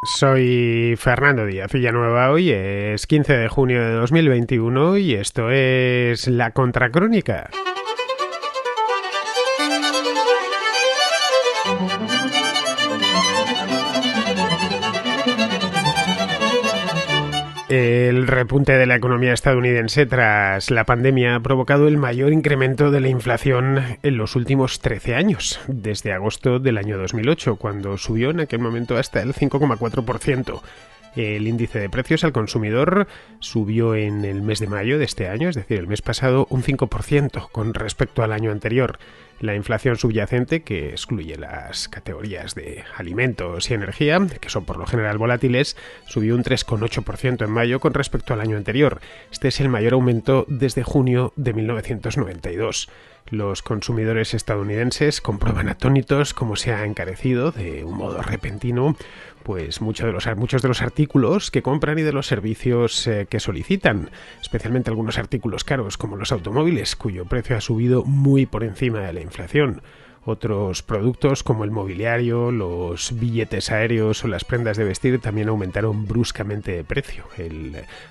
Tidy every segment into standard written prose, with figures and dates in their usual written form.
Soy Fernando Díaz Villanueva, hoy es 15 de junio de 2021 y esto es La Contracrónica. El repunte de la economía estadounidense tras la pandemia ha provocado el mayor incremento de la inflación en los últimos 13 años, desde agosto del año 2008, cuando subió en aquel momento hasta el 5,4%. El índice de precios al consumidor subió en el mes de mayo de este año, es decir, el mes pasado, un 5% con respecto al año anterior. La inflación subyacente, que excluye las categorías de alimentos y energía, que son por lo general volátiles, subió un 3,8% en mayo con respecto al año anterior. Este es el mayor aumento desde junio de 1992. Los consumidores estadounidenses comprueban atónitos cómo se ha encarecido de un modo repentino pues muchos de los artículos que compran y de los servicios que solicitan, especialmente algunos artículos caros como los automóviles, cuyo precio ha subido muy por encima de la inflación. Otros productos como el mobiliario, los billetes aéreos o las prendas de vestir también aumentaron bruscamente de precio.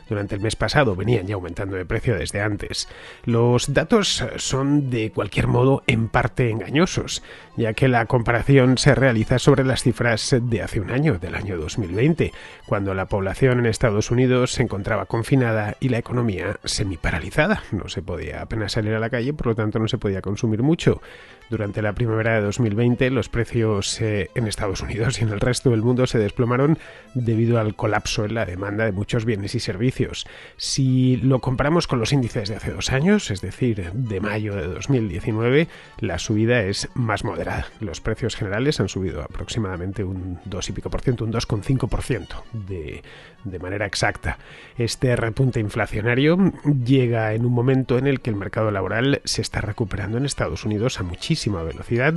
Durante el mes pasado venían ya aumentando de precio desde antes. Los datos son de cualquier modo en parte engañosos, ya que la comparación se realiza sobre las cifras de hace un año, del año 2020, cuando la población en Estados Unidos se encontraba confinada y la economía semiparalizada. No se podía apenas salir a la calle, por lo tanto no se podía consumir mucho. Durante la primavera de 2020 los precios en Estados Unidos y en el resto del mundo se desplomaron debido al colapso en la demanda de muchos bienes y servicios. Si lo comparamos con los índices de hace 2 años, es decir, de mayo de 2019, la subida es más moderada. Los precios generales han subido aproximadamente un 2 y pico por ciento, un 2,5% de manera exacta. Este repunte inflacionario llega en un momento en el que el mercado laboral se está recuperando en Estados Unidos a muchísima velocidad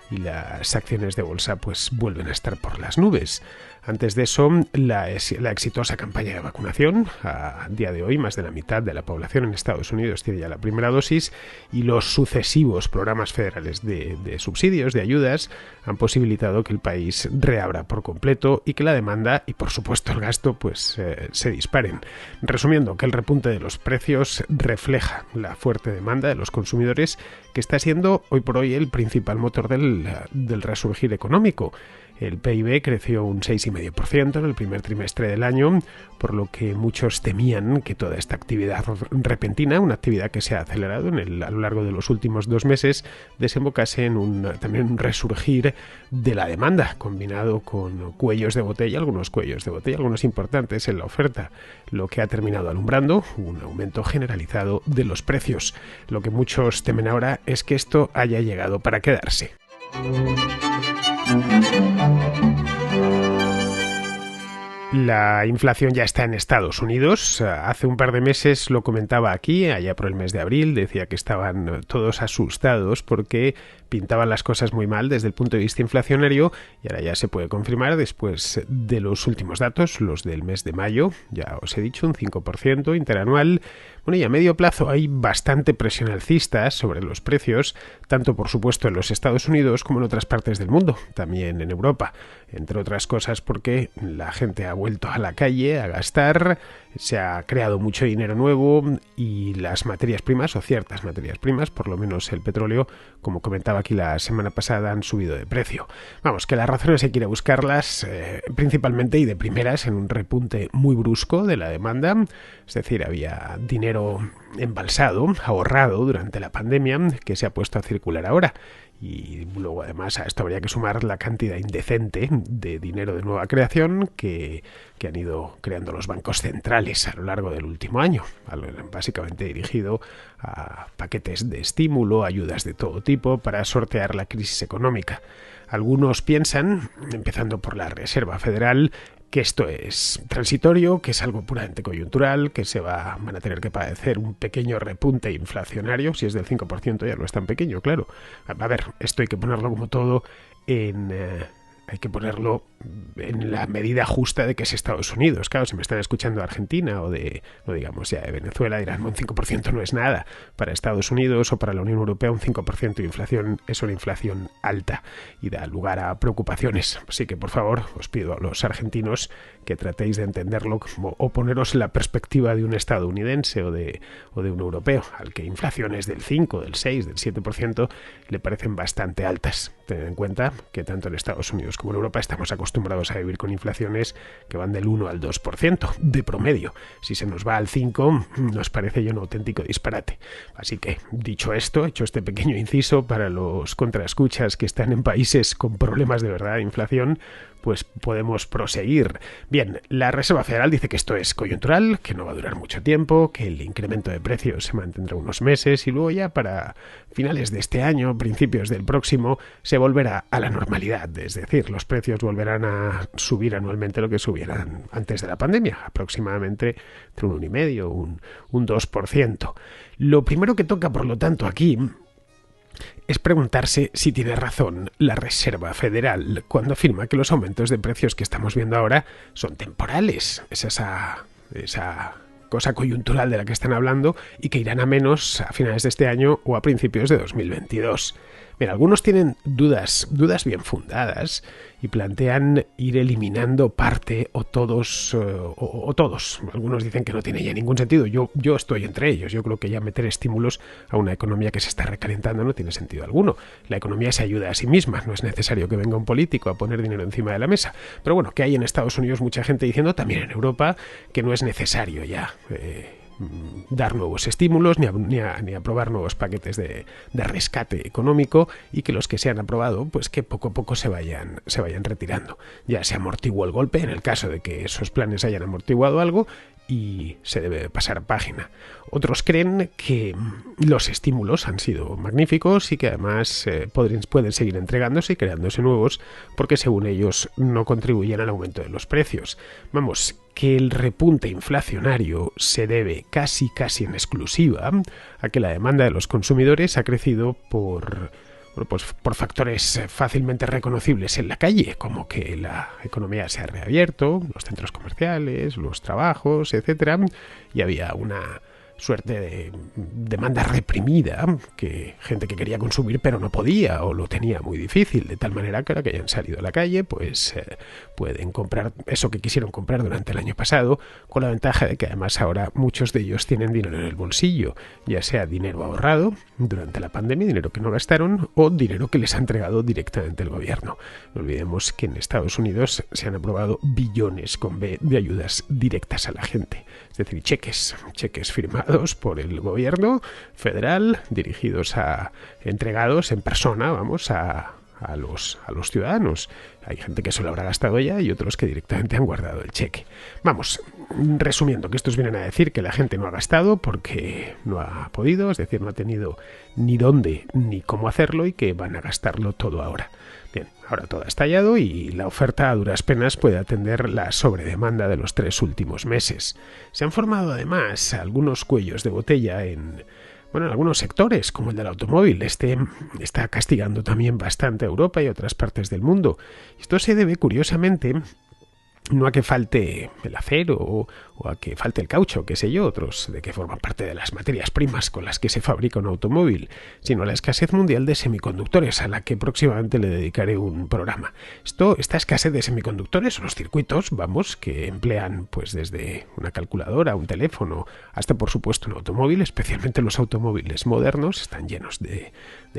y las acciones de bolsa pues vuelven a estar por las nubes. Antes de eso, la exitosa campaña de vacunación, a día de hoy más de la mitad de la población en Estados Unidos tiene ya la primera dosis, y los sucesivos programas federales de subsidios, de ayudas, han posibilitado que el país reabra por completo y que la demanda y por supuesto el gasto pues se disparen. Resumiendo, que el repunte de los precios refleja la fuerte demanda de los consumidores, que está siendo hoy por hoy el principal motor del resurgir económico. El PIB creció un 6,5% en el primer trimestre del año, por lo que muchos temían que toda esta actividad repentina, una actividad que se ha acelerado a lo largo de los últimos 2 meses, desembocase en también un resurgir de la demanda, combinado con algunos cuellos de botella, algunos importantes en la oferta, lo que ha terminado alumbrando un aumento generalizado de los precios. Lo que muchos temen ahora es que esto haya llegado para quedarse. La inflación ya está en Estados Unidos. Hace un par de meses lo comentaba aquí, allá por el mes de abril, decía que estaban todos asustados porque pintaban las cosas muy mal desde el punto de vista inflacionario, y ahora ya se puede confirmar después de los últimos datos, los del mes de mayo, ya os he dicho, un 5% interanual. Bueno, y a medio plazo hay bastante presión alcista sobre los precios, tanto por supuesto en los Estados Unidos como en otras partes del mundo, también en Europa, entre otras cosas porque la gente ha vuelto a la calle a gastar, se ha creado mucho dinero nuevo y las materias primas, o ciertas materias primas, por lo menos el petróleo, como comentaba aquí la semana pasada, han subido de precio. Vamos, que las razones hay que ir a buscarlas principalmente y de primeras en un repunte muy brusco de la demanda, es decir, había dinero embalsado, ahorrado durante la pandemia, que se ha puesto a circular ahora. Y luego además a esto habría que sumar la cantidad indecente de dinero de nueva creación que han ido creando los bancos centrales a lo largo del último año, básicamente dirigido a paquetes de estímulo, ayudas de todo tipo para sortear la crisis económica. Algunos piensan, empezando por la Reserva Federal, que esto es transitorio, que es algo puramente coyuntural, que van a tener que padecer un pequeño repunte inflacionario. Si es del 5% ya no es tan pequeño, claro. A ver, esto hay que ponerlo como todo en hay que ponerlo en la medida justa de que es Estados Unidos. Claro, si me están escuchando de Argentina o de, no digamos ya de Venezuela, dirán, un 5% no es nada. Para Estados Unidos o para la Unión Europea, un 5% de inflación es una inflación alta y da lugar a preocupaciones. Así que, por favor, os pido a los argentinos que tratéis de entenderlo o poneros en la perspectiva de un estadounidense o de un europeo, al que inflaciones del 5, del 6, del 7% le parecen bastante altas. Tened en cuenta que tanto en Estados Unidos como en Europa estamos acostumbrados a vivir con inflaciones que van del 1 al 2% de promedio. Si se nos va al 5, nos parece ya un auténtico disparate. Así que, dicho esto, hecho este pequeño inciso para los contraescuchas que están en países con problemas de verdad de inflación, pues podemos proseguir. Bien, la Reserva Federal dice que esto es coyuntural, que no va a durar mucho tiempo, que el incremento de precios se mantendrá unos meses y luego ya para finales de este año, principios del próximo, se volverá a la normalidad. Es decir, los precios volverán a subir anualmente lo que subieran antes de la pandemia, aproximadamente entre un 1,5%, un 2%. Lo primero que toca, por lo tanto, aquí es preguntarse si tiene razón la Reserva Federal cuando afirma que los aumentos de precios que estamos viendo ahora son temporales. Es esa cosa coyuntural de la que están hablando y que irán a menos a finales de este año o a principios de 2022. Mira, algunos tienen dudas bien fundadas y plantean ir eliminando parte o todos. Algunos dicen que no tiene ya ningún sentido. Yo estoy entre ellos. Yo creo que ya meter estímulos a una economía que se está recalentando no tiene sentido alguno. La economía se ayuda a sí misma. No es necesario que venga un político a poner dinero encima de la mesa. Pero bueno, que hay en Estados Unidos mucha gente diciendo, también en Europa, que no es necesario ya dar nuevos estímulos ni aprobar nuevos paquetes de rescate económico, y que los que se han aprobado pues que poco a poco se vayan retirando. Ya se amortiguó el golpe en el caso de que esos planes hayan amortiguado algo y se debe pasar página. Otros creen que los estímulos han sido magníficos y que además pueden seguir entregándose y creándose nuevos porque según ellos no contribuyen al aumento de los precios. Vamos, que el repunte inflacionario se debe casi en exclusiva a que la demanda de los consumidores ha crecido por factores fácilmente reconocibles en la calle, como que la economía se ha reabierto, los centros comerciales, los trabajos, etcétera, y había una suerte de demanda reprimida, que gente que quería consumir pero no podía o lo tenía muy difícil, de tal manera que ahora que hayan salido a la calle pues pueden comprar eso que quisieron comprar durante el año pasado, con la ventaja de que además ahora muchos de ellos tienen dinero en el bolsillo, ya sea dinero ahorrado durante la pandemia, dinero que no gastaron o dinero que les ha entregado directamente el gobierno. No olvidemos que en Estados Unidos se han aprobado billones con B de ayudas directas a la gente, es decir, cheques firmados por el gobierno federal, entregados en persona, a los ciudadanos. Hay gente que se lo habrá gastado ya y otros que directamente han guardado el cheque. Vamos, resumiendo, que estos vienen a decir que la gente no ha gastado porque no ha podido, es decir, no ha tenido ni dónde ni cómo hacerlo y que van a gastarlo todo ahora. Bien, ahora todo ha estallado y la oferta a duras penas puede atender la sobredemanda de los 3 últimos meses. Se han formado además algunos cuellos de botella en algunos sectores, como el del automóvil. Este está castigando también bastante a Europa y a otras partes del mundo. Esto se debe, curiosamente, no a que falte el acero o a que falte el caucho, qué sé yo, otros de que forman parte de las materias primas con las que se fabrica un automóvil, sino a la escasez mundial de semiconductores, a la que próximamente le dedicaré un programa. Esta escasez de semiconductores son los circuitos, que emplean pues desde una calculadora, un teléfono, hasta por supuesto un automóvil, especialmente los automóviles modernos, están llenos de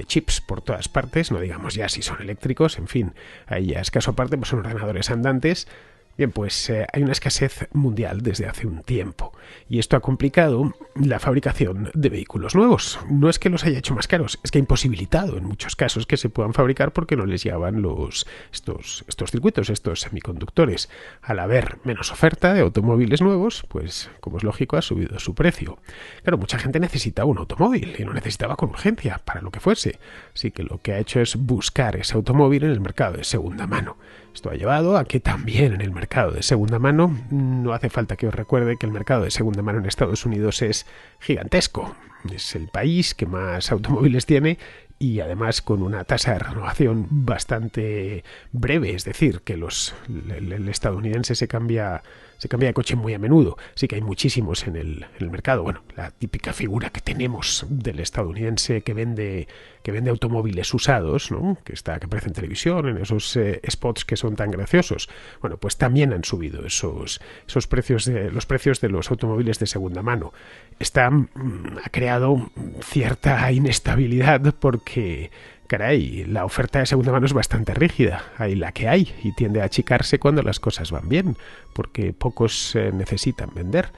chips por todas partes, no digamos ya si son eléctricos, en fin, ahí ya es caso aparte, pues son ordenadores andantes. Bien, pues hay una escasez mundial desde hace un tiempo y esto ha complicado la fabricación de vehículos nuevos. No es que los haya hecho más caros, es que ha imposibilitado en muchos casos que se puedan fabricar porque no les llegaban estos circuitos, estos semiconductores. Al haber menos oferta de automóviles nuevos, pues como es lógico ha subido su precio. Claro, mucha gente necesitaba un automóvil y lo necesitaba con urgencia para lo que fuese, así que lo que ha hecho es buscar ese automóvil en el mercado de segunda mano. Esto ha llevado a que también en el mercado de segunda mano, no hace falta que os recuerde que el mercado de segunda mano en Estados Unidos es gigantesco. Es el país que más automóviles tiene y además con una tasa de renovación bastante breve, es decir, que el estadounidense se cambia de coche muy a menudo. Sí que hay muchísimos en el mercado. Bueno, la típica figura que tenemos del estadounidense que vende automóviles usados, ¿no? Que aparece en televisión, en esos spots que son tan graciosos. Bueno, pues también han subido esos precios los precios de los automóviles de segunda mano. Ha creado cierta inestabilidad porque, caray, la oferta de segunda mano es bastante rígida. Hay la que hay y tiende a achicarse cuando las cosas van bien, porque pocos necesitan vender.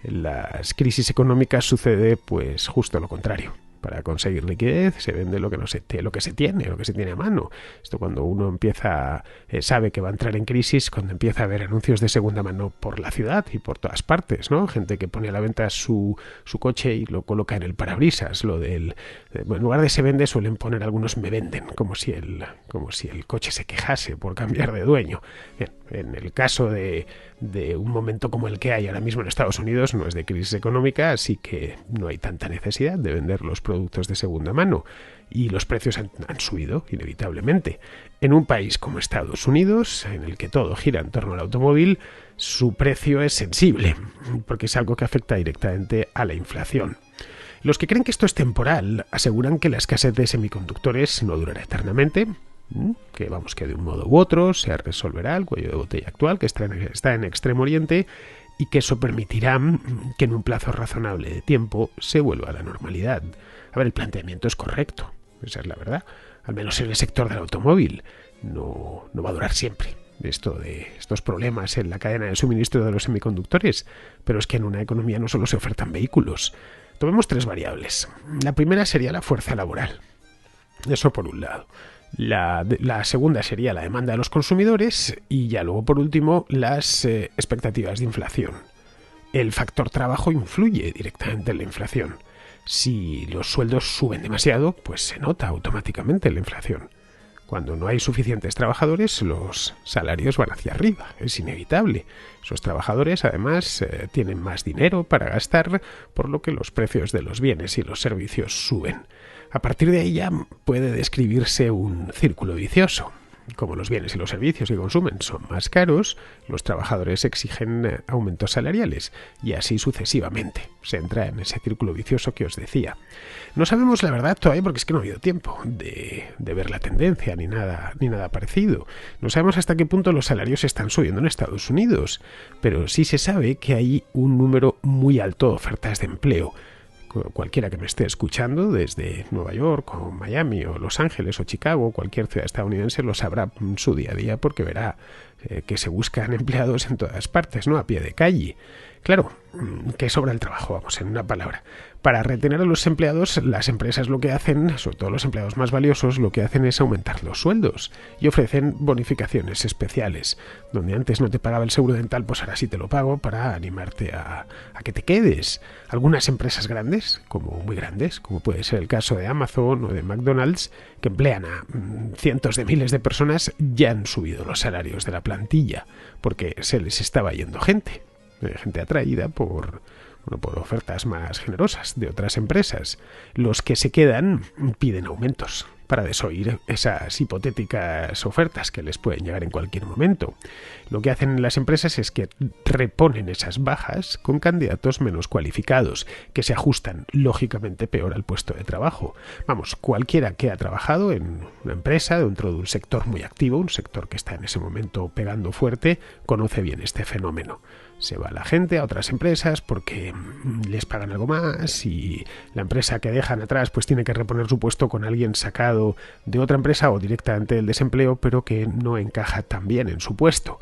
En las crisis económicas sucede pues justo lo contrario. Para conseguir liquidez se vende lo que se tiene a mano. Esto cuando uno sabe que va a entrar en crisis, cuando empieza a ver anuncios de segunda mano por la ciudad y por todas partes, ¿no? Gente que pone a la venta su coche y lo coloca en el parabrisas. En lugar de se vende suelen poner algunos me venden, como si el coche se quejase por cambiar de dueño. Bien, en el caso de un momento como el que hay ahora mismo en Estados Unidos, no es de crisis económica, así que no hay tanta necesidad de vender los productos de segunda mano y los precios han subido inevitablemente. En un país como Estados Unidos, en el que todo gira en torno al automóvil, su precio es sensible, porque es algo que afecta directamente a la inflación. Los que creen que esto es temporal aseguran que la escasez de semiconductores no durará eternamente, que de un modo u otro se resolverá el cuello de botella actual que está en Extremo Oriente y que eso permitirá que en un plazo razonable de tiempo se vuelva a la normalidad. A ver, el planteamiento es correcto, esa es la verdad, al menos en el sector del automóvil. No va a durar siempre estos problemas en la cadena de suministro de los semiconductores, pero es que en una economía no solo se ofertan vehículos. Tomemos 3 variables. La primera sería la fuerza laboral. Eso por un lado. La segunda sería la demanda de los consumidores y ya luego por último las expectativas de inflación. El factor trabajo influye directamente en la inflación. Si los sueldos suben demasiado, pues se nota automáticamente la inflación. Cuando no hay suficientes trabajadores, los salarios van hacia arriba, es inevitable. Esos trabajadores, además, tienen más dinero para gastar, por lo que los precios de los bienes y los servicios suben. A partir de ahí ya puede describirse un círculo vicioso. Como los bienes y los servicios que consumen son más caros, los trabajadores exigen aumentos salariales y así sucesivamente. Se entra en ese círculo vicioso que os decía. No sabemos la verdad todavía porque es que no ha habido tiempo de ver la tendencia ni nada parecido. No sabemos hasta qué punto los salarios están subiendo en Estados Unidos, pero sí se sabe que hay un número muy alto de ofertas de empleo. Cualquiera que me esté escuchando desde Nueva York o Miami o Los Ángeles o Chicago, cualquier ciudad estadounidense lo sabrá en su día a día porque verá que se buscan empleados en todas partes, ¿no? A pie de calle. Claro, que sobra el trabajo, vamos, en una palabra. Para retener a los empleados, las empresas lo que hacen, sobre todo los empleados más valiosos, lo que hacen es aumentar los sueldos y ofrecen bonificaciones especiales. Donde antes no te pagaba el seguro dental, pues ahora sí te lo pago para animarte a que te quedes. Algunas empresas grandes, muy grandes, como puede ser el caso de Amazon o de McDonald's, que emplean a cientos de miles de personas, ya han subido los salarios de la plantilla, porque se les estaba yendo gente atraída por ofertas más generosas de otras empresas. Los que se quedan piden aumentos para desoír esas hipotéticas ofertas que les pueden llegar en cualquier momento. Lo que hacen las empresas es que reponen esas bajas con candidatos menos cualificados, que se ajustan lógicamente peor al puesto de trabajo. Vamos, cualquiera que ha trabajado en una empresa dentro de un sector muy activo, un sector que está en ese momento pegando fuerte, conoce bien este fenómeno. Se va la gente a otras empresas porque les pagan algo más y la empresa que dejan atrás pues tiene que reponer su puesto con alguien sacado de otra empresa o directamente del desempleo, pero que no encaja tan bien en su puesto.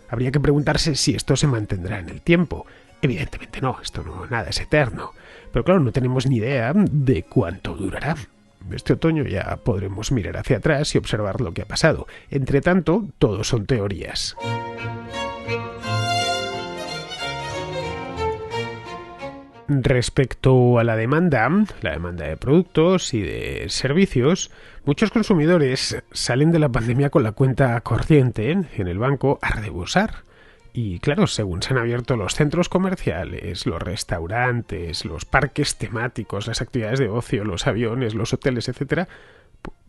Habría que preguntarse si esto se mantendrá en el tiempo. Evidentemente no, nada es eterno. Pero claro, no tenemos ni idea de cuánto durará. Este otoño ya podremos mirar hacia atrás y observar lo que ha pasado. Entre tanto, todo son teorías. Respecto a la demanda de productos y de servicios, muchos consumidores salen de la pandemia con la cuenta corriente en el banco a rebosar Y claro, según se han abierto los centros comerciales, los restaurantes, los parques temáticos, las actividades de ocio, los aviones, los hoteles, etcétera,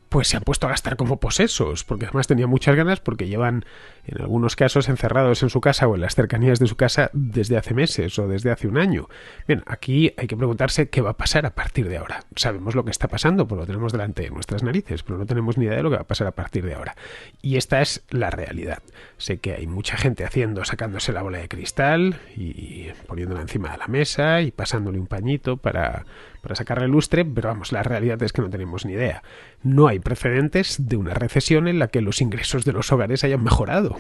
pues se han puesto a gastar como posesos, porque además tenía muchas ganas, porque llevan en algunos casos encerrados en su casa o en las cercanías de su casa desde hace meses o desde hace un año. Bien, aquí hay que preguntarse qué va a pasar a partir de ahora. Sabemos lo que está pasando, pues lo tenemos delante de nuestras narices, pero no tenemos ni idea de lo que va a pasar a partir de ahora. Y esta es la realidad. Sé que hay mucha gente sacándose la bola de cristal y poniéndola encima de la mesa y pasándole un pañito para sacarle lustre, pero vamos, la realidad es que no tenemos ni idea. No hay precedentes de una recesión en la que los ingresos de los hogares hayan mejorado,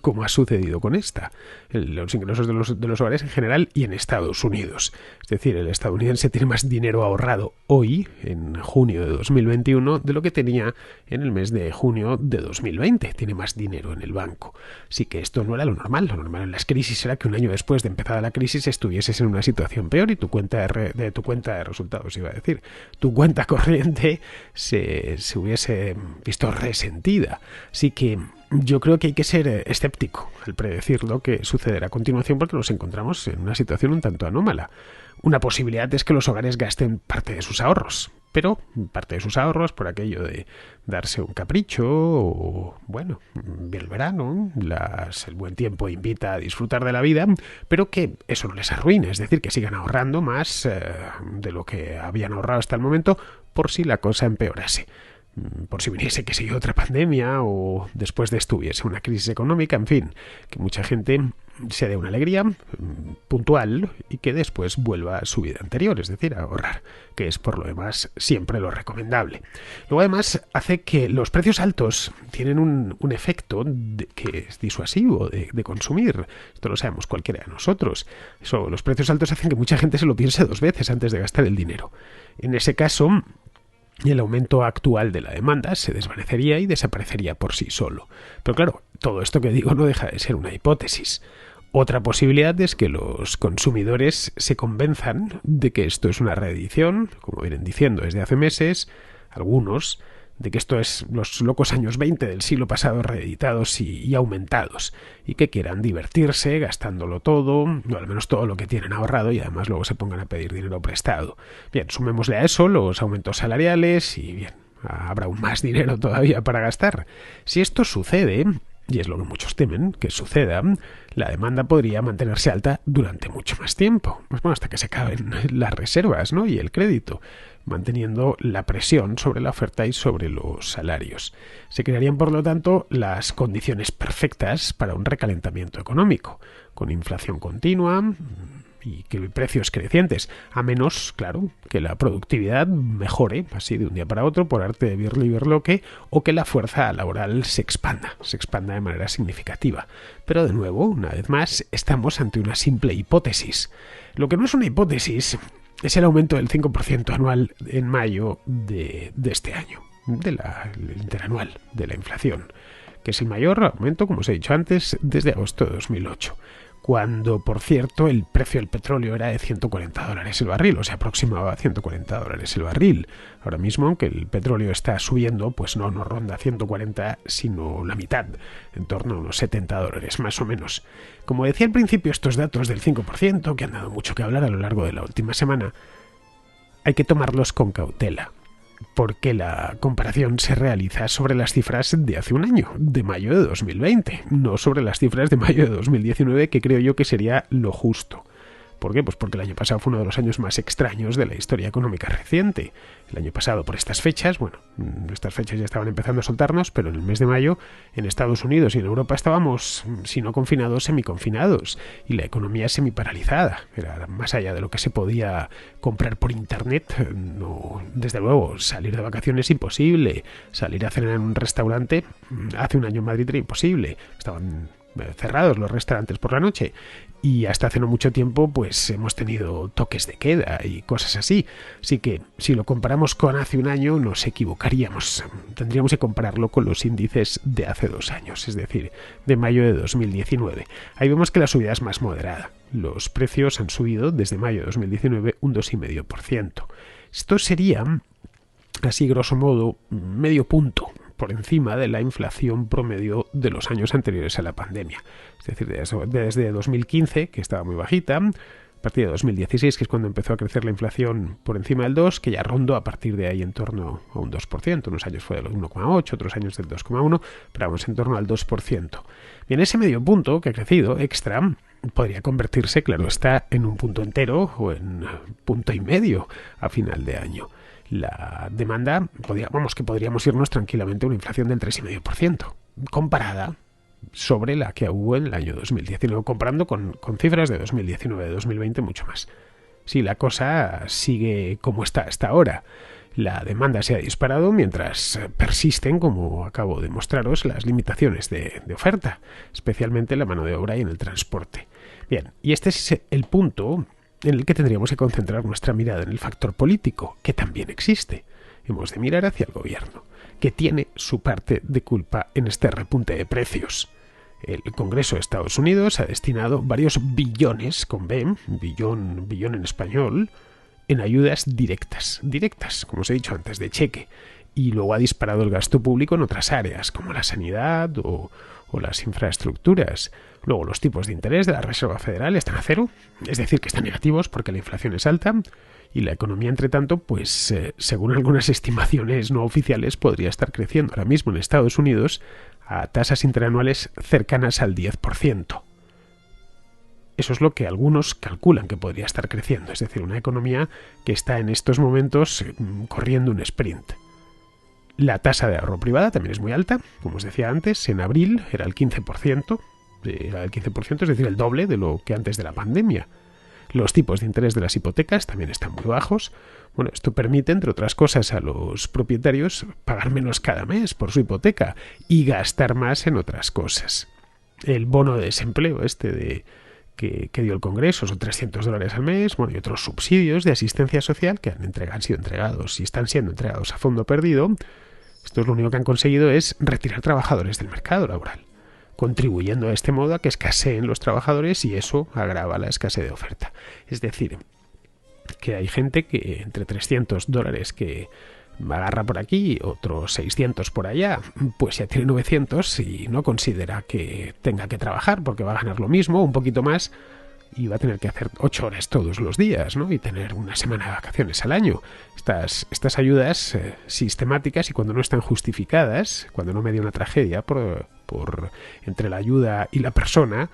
como ha sucedido con esta. Los ingresos de los hogares en general y en Estados Unidos. Es decir, el estadounidense tiene más dinero ahorrado hoy, en junio de 2021, de lo que tenía en el mes de junio de 2020. Tiene más dinero en el banco. Así que esto no era lo normal. Lo normal en las crisis era que un año después de empezada la crisis estuvieses en una situación peor y tu cuenta de resultados, iba a decir, tu cuenta corriente se hubiese visto resentida. Así que yo creo que hay que ser escéptico al predecir lo que sucederá a continuación, porque nos encontramos en una situación un tanto anómala. Una posibilidad es que los hogares gasten parte de sus ahorros, pero parte de sus ahorros por aquello de darse un capricho o, bueno, el verano, el buen tiempo invita a disfrutar de la vida, pero que eso no les arruine, es decir, que sigan ahorrando más de lo que habían ahorrado hasta el momento por si la cosa empeorase. Por si viniese, qué sé yo, otra pandemia o después de esto hubiese una crisis económica, en fin, que mucha gente se dé una alegría puntual y que después vuelva a su vida anterior, es decir, a ahorrar, que es por lo demás siempre lo recomendable. Luego además hace que los precios altos tienen un efecto que es disuasivo de consumir. Esto lo sabemos cualquiera de nosotros. Los precios altos hacen que mucha gente se lo piense dos veces antes de gastar el dinero. En ese caso, y el aumento actual de la demanda se desvanecería y desaparecería por sí solo. Pero claro, todo esto que digo no deja de ser una hipótesis. Otra posibilidad es que los consumidores se convenzan de que esto es una reedición, como vienen diciendo desde hace meses, algunos, de que esto es los locos años 20 del siglo pasado reeditados y aumentados, y que quieran divertirse gastándolo todo, o al menos todo lo que tienen ahorrado, y además luego se pongan a pedir dinero prestado. Bien, sumémosle a eso los aumentos salariales y bien, habrá aún más dinero todavía para gastar. Si esto sucede, y es lo que muchos temen que suceda, la demanda podría mantenerse alta durante mucho más tiempo, bueno, hasta que se acaben las reservas, ¿no? Y el crédito, manteniendo la presión sobre la oferta y sobre los salarios. Se crearían, por lo tanto, las condiciones perfectas para un recalentamiento económico, con inflación continua y que precios crecientes, a menos, claro, que la productividad mejore así de un día para otro por arte de Birli-Birloque, o que la fuerza laboral se expanda de manera significativa. Pero de nuevo, una vez más, estamos ante una simple hipótesis. Lo que no es una hipótesis es el aumento del 5% anual en mayo de este año, del interanual, de la inflación, que es el mayor aumento, como os he dicho antes, desde agosto de 2008. Cuando, por cierto, el precio del petróleo era de $140 el barril, o se aproximaba a $140 el barril. Ahora mismo, aunque el petróleo está subiendo, pues no ronda 140, sino la mitad, en torno a unos $70 más o menos. Como decía al principio, estos datos del 5%, que han dado mucho que hablar a lo largo de la última semana, hay que tomarlos con cautela, porque la comparación se realiza sobre las cifras de hace un año, de mayo de 2020, no sobre las cifras de mayo de 2019, que creo yo que sería lo justo. ¿Por qué? Pues porque el año pasado fue uno de los años más extraños de la historia económica reciente. El año pasado, por estas fechas, bueno, estas fechas ya estaban empezando a soltarnos, pero en el mes de mayo, en Estados Unidos y en Europa estábamos, si no confinados, semiconfinados, y la economía semiparalizada. Era más allá de lo que se podía comprar por internet. No, desde luego, salir de vacaciones imposible, salir a cenar en un restaurante, hace un año en Madrid era imposible. Estaban cerrados los restaurantes por la noche, y hasta hace no mucho tiempo pues hemos tenido toques de queda y cosas así. Así que si lo comparamos con hace un año nos equivocaríamos. Tendríamos que compararlo con los índices de hace 2 años, es decir, de mayo de 2019. Ahí vemos que la subida es más moderada. Los precios han subido desde mayo de 2019 un 2,5%. Esto sería, así grosso modo, medio punto por encima de la inflación promedio de los años anteriores a la pandemia. Es decir, desde 2015, que estaba muy bajita, a partir de 2016, que es cuando empezó a crecer la inflación por encima del 2, que ya rondó a partir de ahí en torno a un 2%. Unos años fue del 1,8, otros años del 2,1, pero vamos, en torno al 2%. Bien, ese medio punto que ha crecido extra podría convertirse, claro está, en un punto entero o en punto y medio a final de año. La demanda, que podríamos irnos tranquilamente a una inflación del 3,5%, comparada sobre la que hubo en el año 2019, comparando con cifras de 2019, de 2020, mucho más. Si la cosa sigue como está hasta ahora, la demanda se ha disparado mientras persisten, como acabo de mostraros, las limitaciones de oferta, especialmente en la mano de obra y en el transporte. Bien, y este es el punto en el que tendríamos que concentrar nuestra mirada en el factor político, que también existe. Hemos de mirar hacia el gobierno, que tiene su parte de culpa en este repunte de precios. El Congreso de Estados Unidos ha destinado varios billones, con B, billón en español, en ayudas directas, como os he dicho antes, de cheque, y luego ha disparado el gasto público en otras áreas, como la sanidad o las infraestructuras. Luego los tipos de interés de la Reserva Federal están a cero, es decir, que están negativos porque la inflación es alta, y la economía, entre tanto, pues según algunas estimaciones no oficiales, podría estar creciendo ahora mismo en Estados Unidos a tasas interanuales cercanas al 10%. Eso es lo que algunos calculan que podría estar creciendo, es decir, una economía que está en estos momentos corriendo un sprint. La tasa de ahorro privada también es muy alta, como os decía antes, en abril era el 15%, es decir, el doble de lo que antes de la pandemia. Los tipos de interés de las hipotecas también están muy bajos. Bueno, esto permite, entre otras cosas, a los propietarios pagar menos cada mes por su hipoteca y gastar más en otras cosas. El bono de desempleo que dio el Congreso son $300 al mes, y otros subsidios de asistencia social que han sido entregados y están siendo entregados a fondo perdido. Esto es lo único que han conseguido es retirar trabajadores del mercado laboral, contribuyendo de este modo a que escaseen los trabajadores y eso agrava la escasez de oferta. Es decir, que hay gente que entre $300 que agarra por aquí, otros 600 por allá, pues ya tiene 900 y no considera que tenga que trabajar porque va a ganar lo mismo, un poquito más, y va a tener que hacer 8 horas todos los días, ¿no? Y tener una semana de vacaciones al año. Estas ayudas sistemáticas, y cuando no están justificadas, cuando no media una tragedia por entre la ayuda y la persona,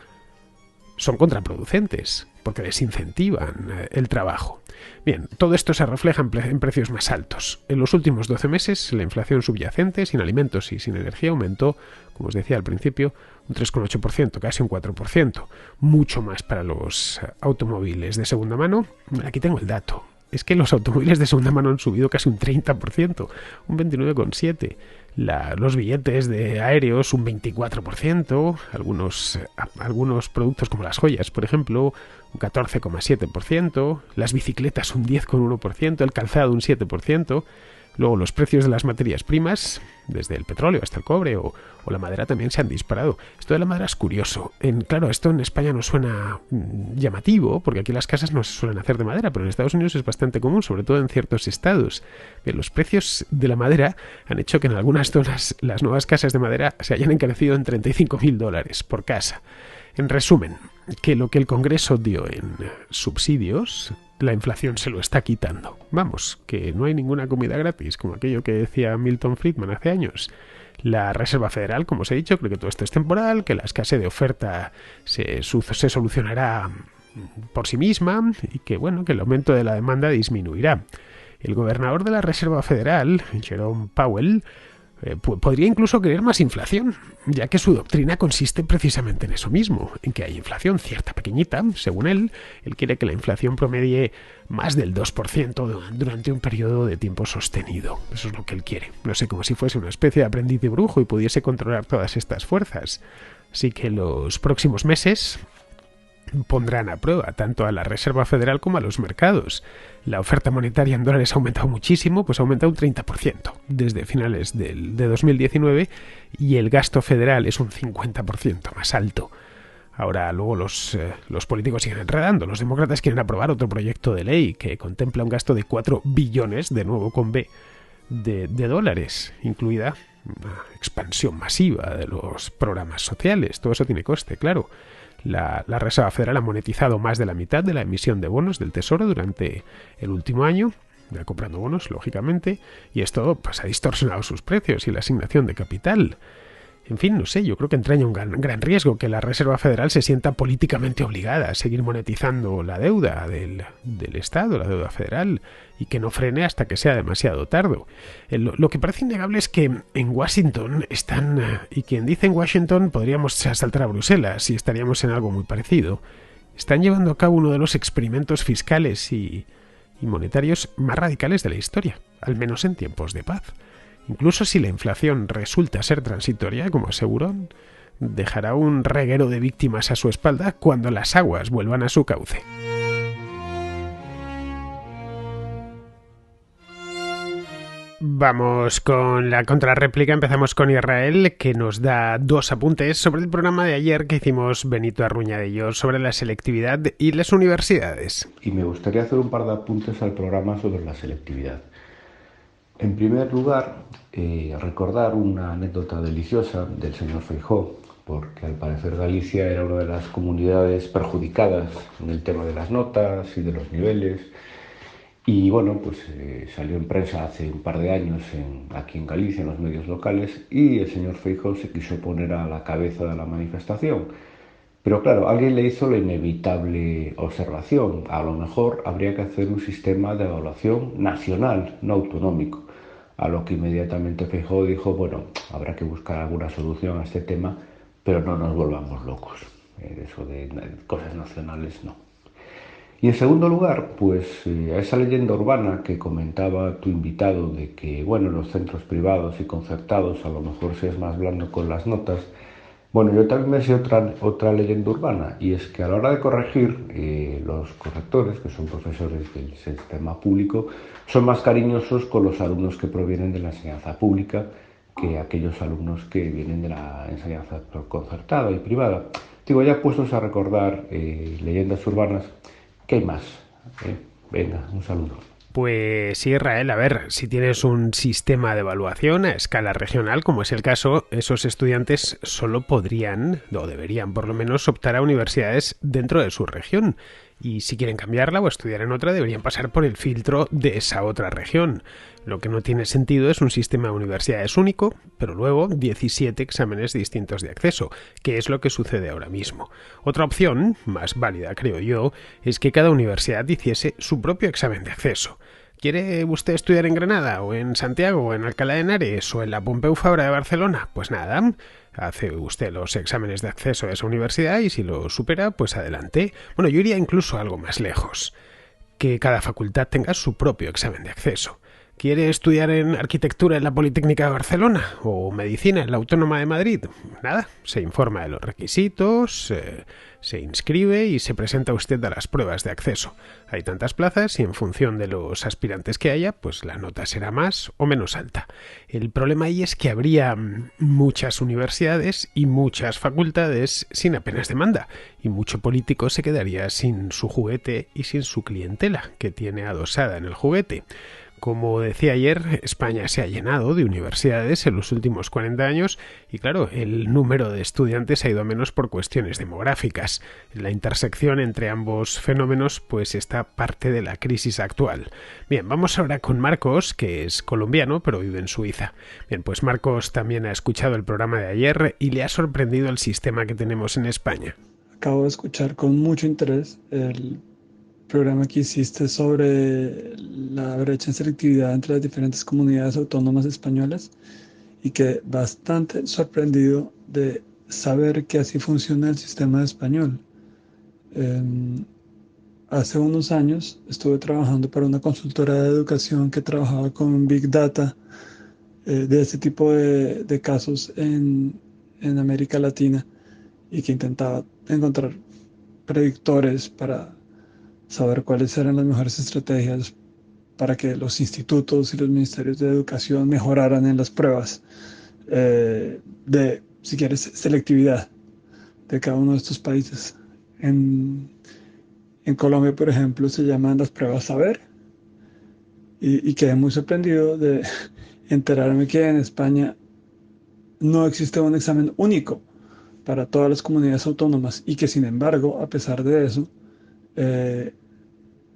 son contraproducentes porque desincentivan el trabajo. Bien, todo esto se refleja en precios más altos. En los últimos 12 meses, la inflación subyacente, sin alimentos y sin energía, aumentó, como os decía al principio, un 3,8%, casi un 4%. Mucho más para los automóviles de segunda mano. Aquí tengo el dato. Es que los automóviles de segunda mano han subido casi un 30%, un 29,7%. Los billetes de aéreos un 24%, algunos productos como las joyas, por ejemplo, un 14,7%, las bicicletas un 10,1%, el calzado un 7%, luego los precios de las materias primas, desde el petróleo hasta el cobre o la madera también se han disparado. Esto de la madera es curioso. Claro, esto en España no suena llamativo, porque aquí las casas no se suelen hacer de madera, pero en Estados Unidos es bastante común, sobre todo en ciertos estados. Bien, los precios de la madera han hecho que en algunas zonas las nuevas casas de madera se hayan encarecido en $35,000 por casa. En resumen, que lo que el Congreso dio en subsidios, la inflación se lo está quitando. Vamos, que no hay ninguna comida gratis, como aquello que decía Milton Friedman hace años. La Reserva Federal, como os he dicho, cree que todo esto es temporal, que la escasez de oferta se solucionará por sí misma y que, que el aumento de la demanda disminuirá. El gobernador de la Reserva Federal, Jerome Powell, podría incluso querer más inflación, ya que su doctrina consiste precisamente en eso mismo, en que hay inflación cierta pequeñita, según él quiere que la inflación promedie más del 2% durante un periodo de tiempo sostenido. Eso es lo que él quiere. No sé, como si fuese una especie de aprendiz de brujo y pudiese controlar todas estas fuerzas. Así que los próximos meses pondrán a prueba tanto a la Reserva Federal como a los mercados. La oferta monetaria en dólares ha aumentado muchísimo, pues ha aumentado un 30% desde finales de 2019 y el gasto federal es un 50% más alto. Ahora, luego los políticos siguen enredando. Los demócratas quieren aprobar otro proyecto de ley que contempla un gasto de 4 billones, de nuevo con B, de dólares, incluida una expansión masiva de los programas sociales. Todo eso tiene coste, claro. La Reserva Federal ha monetizado más de la mitad de la emisión de bonos del Tesoro durante el último año, ya comprando bonos, lógicamente, y esto pues, ha distorsionado sus precios y la asignación de capital. En fin, no sé, yo creo que entraña un gran riesgo que la Reserva Federal se sienta políticamente obligada a seguir monetizando la deuda del Estado, la deuda federal, y que no frene hasta que sea demasiado tarde. Lo que parece innegable es que en Washington están, y quien dice en Washington podríamos saltar a Bruselas y estaríamos en algo muy parecido, están llevando a cabo uno de los experimentos fiscales y monetarios más radicales de la historia, al menos en tiempos de paz. Incluso si la inflación resulta ser transitoria, como aseguró, dejará un reguero de víctimas a su espalda cuando las aguas vuelvan a su cauce. Vamos con la contrarréplica. Empezamos con Israel, que nos da dos apuntes sobre el programa de ayer que hicimos Benito Arruñadillo sobre la selectividad y las universidades. Y me gustaría hacer un par de apuntes al programa sobre la selectividad. En primer lugar, recordar una anécdota deliciosa del señor Feijóo, porque al parecer Galicia era una de las comunidades perjudicadas en el tema de las notas y de los niveles. Y bueno, pues salió en prensa hace un par de años aquí en Galicia, en los medios locales, y el señor Feijóo se quiso poner a la cabeza de la manifestación. Pero claro, alguien le hizo la inevitable observación. A lo mejor habría que hacer un sistema de evaluación nacional, no autonómico. A lo que inmediatamente Feijóo dijo, bueno, habrá que buscar alguna solución a este tema, pero no nos volvamos locos. Eso de cosas nacionales, no. Y en segundo lugar, pues a esa leyenda urbana que comentaba tu invitado de que, bueno, los centros privados y concertados a lo mejor se es más blando con las notas. Bueno, yo también me sé otra leyenda urbana, y es que a la hora de corregir, los correctores, que son profesores del sistema público, son más cariñosos con los alumnos que provienen de la enseñanza pública que aquellos alumnos que vienen de la enseñanza concertada y privada. Digo, ya puestos a recordar leyendas urbanas, ¿qué hay más? Venga, un saludo. Pues sí, Israel, a ver, si tienes un sistema de evaluación a escala regional, como es el caso, esos estudiantes solo podrían, o deberían por lo menos, optar a universidades dentro de su región. Y si quieren cambiarla o estudiar en otra, deberían pasar por el filtro de esa otra región. Lo que no tiene sentido es un sistema de universidades único, pero luego 17 exámenes distintos de acceso, que es lo que sucede ahora mismo. Otra opción, más válida creo yo, es que cada universidad hiciese su propio examen de acceso. ¿Quiere usted estudiar en Granada, o en Santiago, o en Alcalá de Henares, o en la Pompeu Fabra de Barcelona? Pues nada, hace usted los exámenes de acceso a esa universidad y si lo supera, pues adelante. Bueno, yo iría incluso algo más lejos, que cada facultad tenga su propio examen de acceso. ¿Quiere estudiar en arquitectura en la Politécnica de Barcelona o medicina en la Autónoma de Madrid? Nada, se informa de los requisitos, se inscribe y se presenta usted a las pruebas de acceso. Hay tantas plazas y en función de los aspirantes que haya, pues la nota será más o menos alta. El problema ahí es que habría muchas universidades y muchas facultades sin apenas demanda, y mucho político se quedaría sin su juguete y sin su clientela que tiene adosada en el juguete. Como decía ayer, España se ha llenado de universidades en los últimos 40 años y claro, el número de estudiantes ha ido a menos por cuestiones demográficas. La intersección entre ambos fenómenos pues está parte de la crisis actual. Bien, vamos ahora con Marcos, que es colombiano pero vive en Suiza. Bien, pues Marcos también ha escuchado el programa de ayer y le ha sorprendido el sistema que tenemos en España. Acabo de escuchar con mucho interés el programa que hiciste sobre la brecha en selectividad entre las diferentes comunidades autónomas españolas y quedé bastante sorprendido de saber que así funciona el sistema español. Hace unos años estuve trabajando para una consultora de educación que trabajaba con Big Data de este tipo de casos en América Latina y que intentaba encontrar predictores para saber cuáles eran las mejores estrategias para que los institutos y los ministerios de educación mejoraran en las pruebas de, si quieres, selectividad de cada uno de estos países. En Colombia, por ejemplo, se llaman las pruebas Saber y quedé muy sorprendido de enterarme que en España no existe un examen único para todas las comunidades autónomas y que sin embargo, a pesar de eso, eh,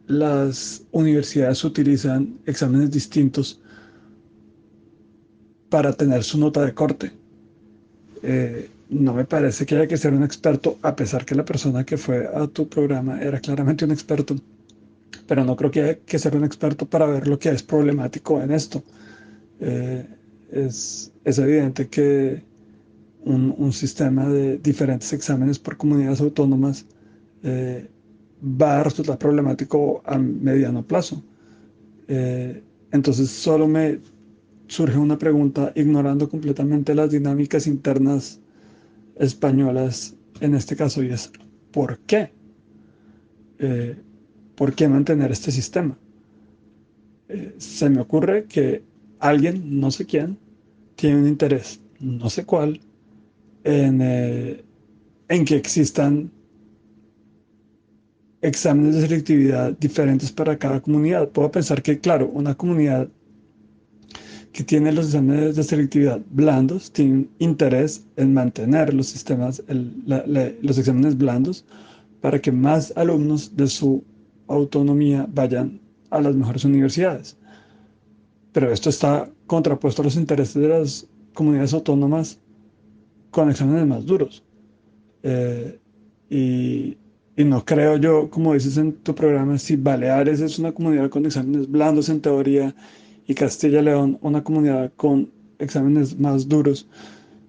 las universidades utilizan exámenes distintos para tener su nota de corte. No me parece que haya que ser un experto, a pesar que la persona que fue a tu programa era claramente un experto, pero no creo que haya que ser un experto para ver lo que es problemático en esto. Eh, es evidente que un sistema de diferentes exámenes por comunidades autónomas eh, va a resultar problemático a mediano plazo. Entonces solo me surge una pregunta, ignorando completamente las dinámicas internas españolas en este caso, y es ¿por qué? Eh, ¿Por qué mantener este sistema? Se me ocurre que alguien, no sé quién, tiene un interés, no sé cuál, en que existan exámenes de selectividad diferentes para cada comunidad. Puedo pensar que, claro, una comunidad que tiene los exámenes de selectividad blandos tiene un interés en mantener los sistemas, los exámenes blandos para que más alumnos de su autonomía vayan a las mejores universidades. Pero esto está contrapuesto a los intereses de las comunidades autónomas con exámenes más duros. Eh, y, y no creo yo, como dices en tu programa, si Baleares es una comunidad con exámenes blandos en teoría y Castilla y León una comunidad con exámenes más duros,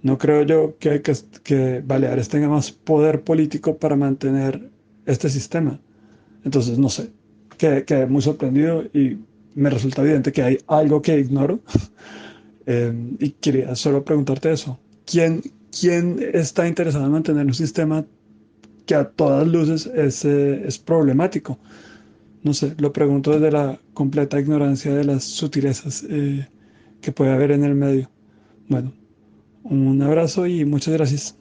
no creo yo que Baleares tenga más poder político para mantener este sistema. Entonces, no sé, quedé muy sorprendido y me resulta evidente que hay algo que ignoro. Y quería solo preguntarte eso. ¿Quién está interesado en mantener un sistema que a todas luces es problemático? No sé, lo pregunto desde la completa ignorancia de las sutilezas que puede haber en el medio. Bueno, un abrazo y muchas gracias.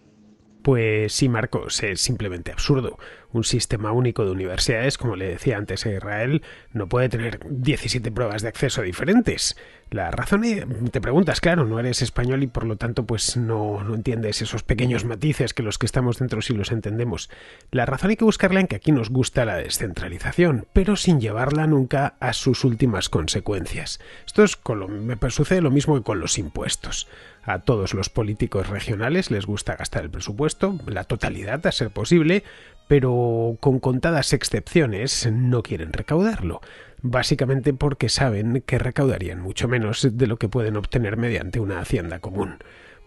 Pues sí, Marcos, es simplemente absurdo. Un sistema único de universidades, como le decía antes a Israel, no puede tener 17 pruebas de acceso diferentes. La razón es, te preguntas, claro, no eres español y por lo tanto pues no entiendes esos pequeños matices que los que estamos dentro sí los entendemos. La razón hay que buscarla en que aquí nos gusta la descentralización, pero sin llevarla nunca a sus últimas consecuencias. Esto es me sucede lo mismo que con los impuestos. A todos los políticos regionales les gusta gastar el presupuesto, la totalidad a ser posible, pero con contadas excepciones no quieren recaudarlo, básicamente porque saben que recaudarían mucho menos de lo que pueden obtener mediante una hacienda común.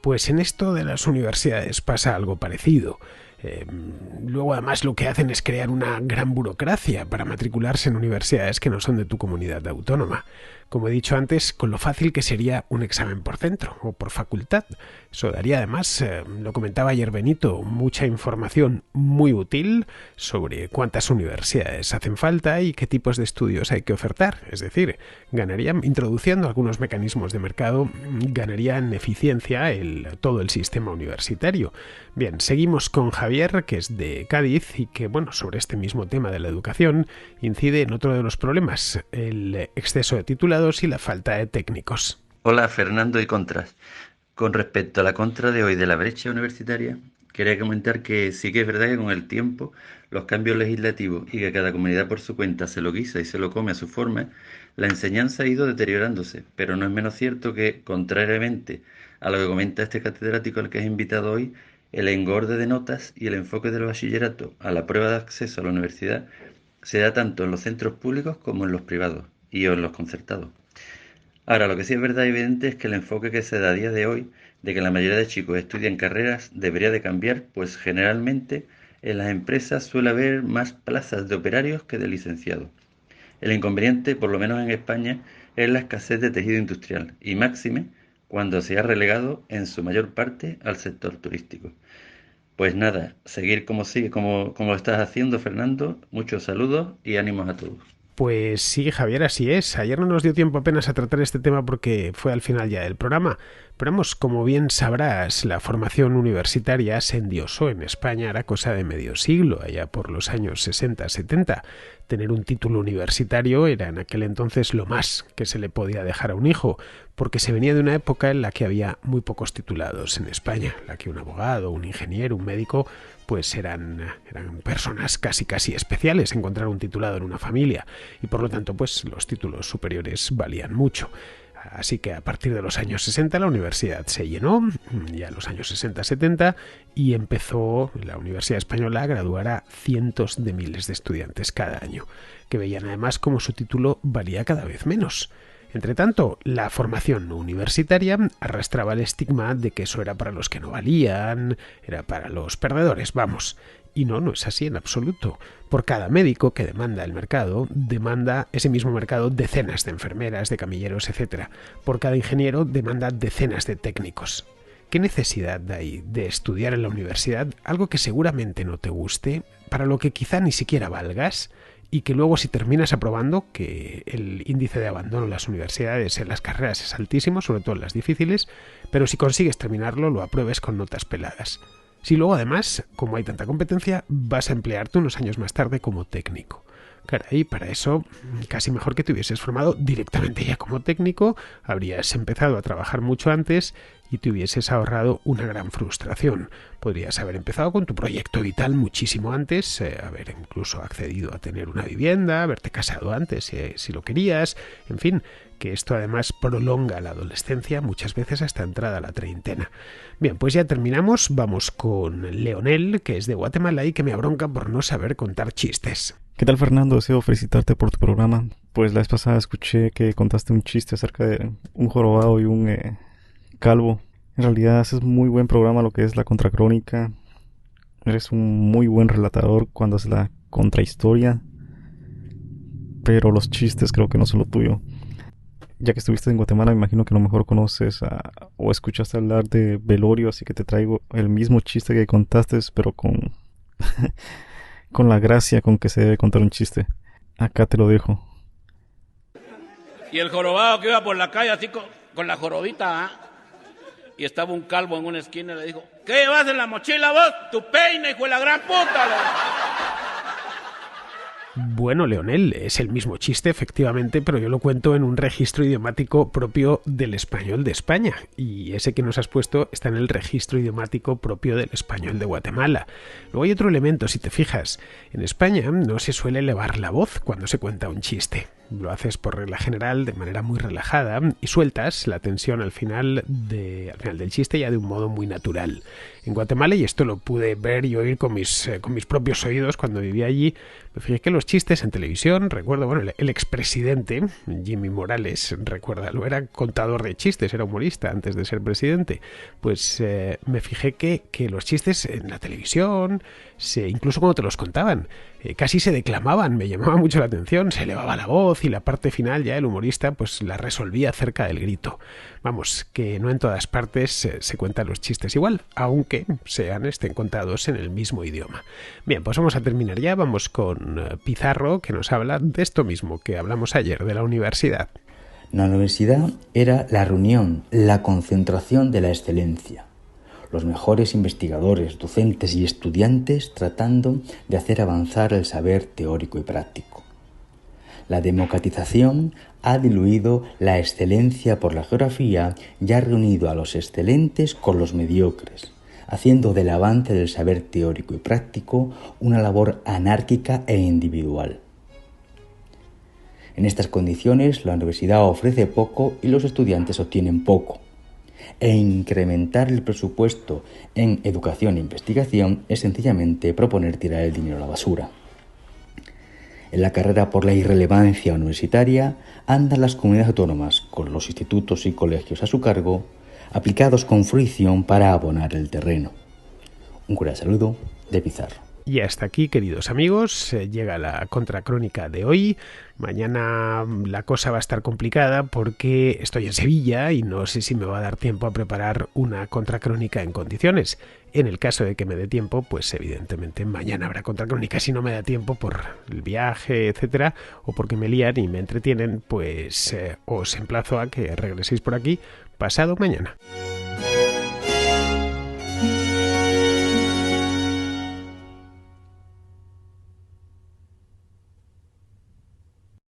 Pues en esto de las universidades pasa algo parecido. Luego además lo que hacen es crear una gran burocracia para matricularse en universidades que no son de tu comunidad autónoma. Como he dicho antes, con lo fácil que sería un examen por centro o por facultad. Eso daría además, lo comentaba ayer Benito, mucha información muy útil sobre cuántas universidades hacen falta y qué tipos de estudios hay que ofertar. Es decir, ganarían, introduciendo algunos mecanismos de mercado, ganaría en eficiencia todo el sistema universitario. Bien, seguimos con Javier, que es de Cádiz y que, bueno, sobre este mismo tema de la educación, incide en otro de los problemas, el exceso de titulados y la falta de técnicos. Hola Fernando y Contras. Con respecto a la contra de hoy de la brecha universitaria, quería comentar que sí que es verdad que con el tiempo los cambios legislativos y que cada comunidad por su cuenta se lo guisa y se lo come a su forma, la enseñanza ha ido deteriorándose, pero no es menos cierto que, contrariamente a lo que comenta este catedrático al que has invitado hoy, el engorde de notas y el enfoque del bachillerato a la prueba de acceso a la universidad se da tanto en los centros públicos como en los privados y en los concertados. Ahora, lo que sí es verdad y evidente es que el enfoque que se da a día de hoy de que la mayoría de chicos estudian carreras debería de cambiar, pues generalmente en las empresas suele haber más plazas de operarios que de licenciados. El inconveniente, por lo menos en España, es la escasez de tejido industrial y máxime cuando se ha relegado en su mayor parte al sector turístico. Pues nada, seguir como lo estás haciendo, Fernando. Muchos saludos y ánimos a todos. Pues sí, Javier, así es. Ayer no nos dio tiempo apenas a tratar este tema porque fue al final ya del programa, Pero vamos, como bien sabrás, la formación universitaria se endiosó en España, era cosa de medio siglo, allá por los años 60-70. Tener un título universitario era en aquel entonces lo más que se le podía dejar a un hijo, porque se venía de una época en la que había muy pocos titulados en España, en la que un abogado, un ingeniero, un médico, pues eran personas casi especiales, encontrar un titulado en una familia, y por lo tanto pues los títulos superiores valían mucho. Así que a partir de los años 60 la universidad se llenó, ya en los años 60-70, y empezó la Universidad Española a graduar a cientos de miles de estudiantes cada año, que veían además cómo su título valía cada vez menos. Entre tanto, la formación universitaria arrastraba el estigma de que eso era para los que no valían, era para los perdedores, vamos. Y no es así en absoluto. Por cada médico que demanda el mercado, demanda ese mismo mercado decenas de enfermeras, de camilleros, etc. Por cada ingeniero demanda decenas de técnicos. ¿Qué necesidad hay de estudiar en la universidad algo que seguramente no te guste, para lo que quizá ni siquiera valgas, y que luego si terminas aprobando, que el índice de abandono en las universidades, en las carreras es altísimo, sobre todo en las difíciles, pero si consigues terminarlo lo apruebes con notas peladas? Si luego además, como hay tanta competencia, vas a emplearte unos años más tarde como técnico. Caray, para eso casi mejor que te hubieses formado directamente ya como técnico, habrías empezado a trabajar mucho antes y te hubieses ahorrado una gran frustración. Podrías haber empezado con tu proyecto vital muchísimo antes, haber incluso accedido a tener una vivienda, haberte casado antes si lo querías, en fin, que esto además prolonga la adolescencia muchas veces hasta entrada a la treintena. Bien, pues ya terminamos, vamos con Leonel, que es de Guatemala y que me abronca por no saber contar chistes. ¿Qué tal, Fernando? Deseo felicitarte por tu programa. Pues la vez pasada escuché que contaste un chiste acerca de un jorobado y un calvo. En realidad haces muy buen programa lo que es la contracrónica. Eres un muy buen relatador cuando haces la contrahistoria. Pero los chistes creo que no son lo tuyo. Ya que estuviste en Guatemala, me imagino que a lo mejor conoces o escuchaste hablar de velorio, así que te traigo el mismo chiste que contaste, pero con con la gracia con que se debe contar un chiste. Acá te lo dejo. Y el jorobado que iba por la calle así con la jorobita, y estaba un calvo en una esquina y le dijo: ¿qué llevas en la mochila vos? Tu peine, hijo de la gran puta. Bueno, Leonel, es el mismo chiste, efectivamente, pero yo lo cuento en un registro idiomático propio del español de España. Y ese que nos has puesto está en el registro idiomático propio del español de Guatemala. Luego hay otro elemento, si te fijas. En España no se suele elevar la voz cuando se cuenta un chiste. Lo haces por regla general de manera muy relajada y sueltas la tensión al final del chiste ya de un modo muy natural. En Guatemala, y esto lo pude ver y oír con mis propios oídos cuando vivía allí, me fijé que los chistes en televisión, recuerdo, bueno, el expresidente, Jimmy Morales, recuérdalo, era contador de chistes, era humorista antes de ser presidente, pues me fijé que los chistes en la televisión, incluso cuando te los contaban, casi se declamaban, me llamaba mucho la atención, se elevaba la voz y la parte final ya el humorista pues la resolvía cerca del grito. Vamos, que no en todas partes se cuentan los chistes igual, aunque estén contados en el mismo idioma. Bien, pues vamos a terminar ya, vamos con Pizarro, que nos habla de esto mismo que hablamos ayer, de la universidad. La universidad era la reunión, la concentración de la excelencia. Los mejores investigadores, docentes y estudiantes tratando de hacer avanzar el saber teórico y práctico. La democratización ha diluido la excelencia por la geografía y ha reunido a los excelentes con los mediocres, haciendo del avance del saber teórico y práctico una labor anárquica e individual. En estas condiciones, la universidad ofrece poco y los estudiantes obtienen poco. E incrementar el presupuesto en educación e investigación es sencillamente proponer tirar el dinero a la basura. En la carrera por la irrelevancia universitaria andan las comunidades autónomas con los institutos y colegios a su cargo, aplicados con fruición para abonar el terreno. Un cordial saludo de Pizarro. Y hasta aquí, queridos amigos, llega la contracrónica de hoy. Mañana la cosa va a estar complicada porque estoy en Sevilla y no sé si me va a dar tiempo a preparar una contracrónica en condiciones. En el caso de que me dé tiempo, pues evidentemente mañana habrá contracrónica. Si no me da tiempo por el viaje, etcétera, o porque me lían y me entretienen, pues os emplazo a que regreséis por aquí pasado mañana.